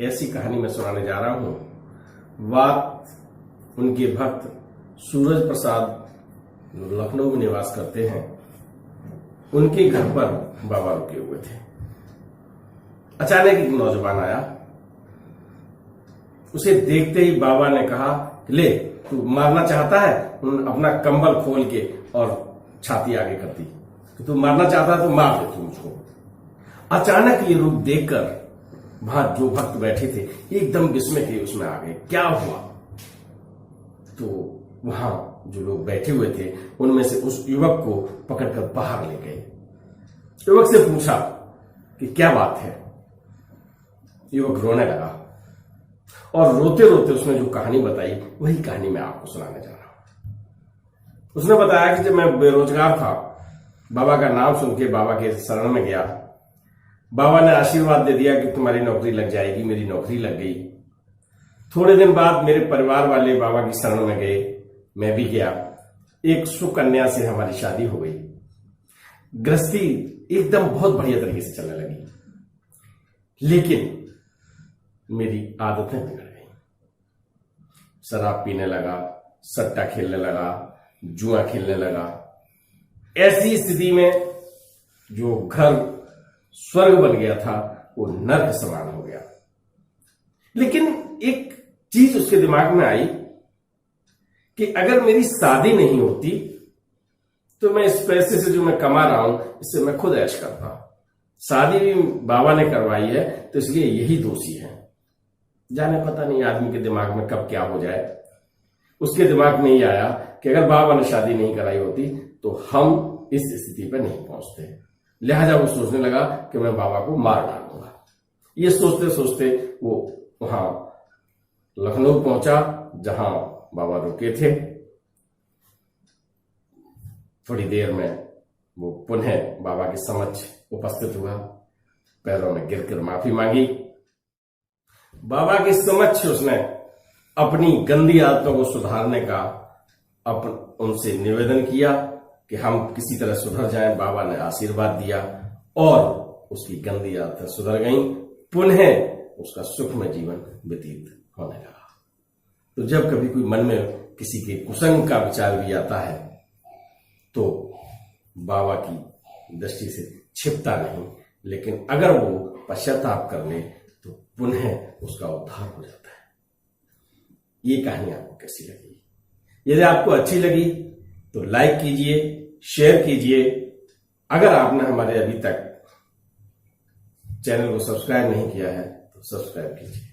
ऐसी कहानी मैं सुनाने जा रहा हूं। बात उनके भक्त सूरज प्रसाद जो लखनऊ में निवास करते हैं, उनके घर पर बाबा रुके हुए थे। अचानक एक नौजवान आया। उसे देखते ही बाबा ने कहा, ले तू मारना चाहता है? उन्होंने अपना कंबल खोल के और छाती आगे कर दी कि तू मारना चाहता है तो मार दे तू मुझको। अचानक ये रूप देखकर वहां जो भक्त बैठे थे एकदम विस्मय के उसमें आ गए। क्या हुआ? तो वहां जो लोग बैठे हुए थे उनमें से उस युवक को पकड़कर बाहर ले गए। युवक से पूछा कि क्या बात है। युवक रोने लगा और रोते रोते उसने जो कहानी बताई वही कहानी मैं आपको सुनाने जा रहा हूं। उसने बताया कि जब मैं बेरोजगार था, बाबा का नाम सुन के बाबा के शरण में गया। बाबा ने आशीर्वाद दे दिया कि तुम्हारी नौकरी लग जाएगी। मेरी नौकरी लग गई। थोड़े दिन बाद मेरे परिवार वाले बाबा की शरण में गए, मैं भी गया। एक सुकन्या से हमारी शादी हो गई। गृहस्थी एकदम बहुत बढ़िया तरीके से चलने लगी, लेकिन मेरी आदतें बिगड़ गई। शराब पीने लगा, सट्टा खेलने लगा, जुआ खेलने लगा। ऐसी स्थिति में जो घर स्वर्ग बन गया था वो नर्क समान हो गया। लेकिन एक चीज उसके दिमाग में आई कि अगर मेरी शादी नहीं होती तो मैं इस पैसे से जो मैं कमा रहा हूं इससे मैं खुद ऐश करता। शादी भी बाबा ने करवाई है तो इसलिए यही दोषी है। जाने पता नहीं आदमी के दिमाग में कब क्या हो जाए। उसके दिमाग में ही आया कि अगर बाबा ने शादी नहीं कराई होती तो हम इस स्थिति पर नहीं पहुंचते। लिहाजा वो सोचने लगा कि मैं बाबा को मार डालूंगा। ये सोचते सोचते वो वहां लखनऊ पहुंचा जहां बाबा रुके थे। थोड़ी देर में वो पुनः बाबा के समक्ष उपस्थित हुआ। पैरों में गिरकर माफी मांगी। बाबा के समक्ष उसने अपनी गंदी आदतों को सुधारने का उनसे निवेदन किया कि हम किसी तरह सुधर जाएं। बाबा ने आशीर्वाद दिया और उसकी गंदी आदतें सुधर गईं। पुनः उसका सुखमय जीवन व्यतीत होने लगा। तो जब कभी कोई मन में किसी के कुसंग का विचार भी आता है तो बाबा की दृष्टि से छिपता नहीं, लेकिन अगर वो पश्चाताप कर ले तो पुनः उसका उद्धार हो जाता है। ये कहानी आपको कैसी लगी? यदि आपको अच्छी लगी तो लाइक कीजिए, शेयर कीजिए। अगर आपने हमारे अभी तक चैनल को सब्सक्राइब नहीं किया है तो सब्सक्राइब कीजिए।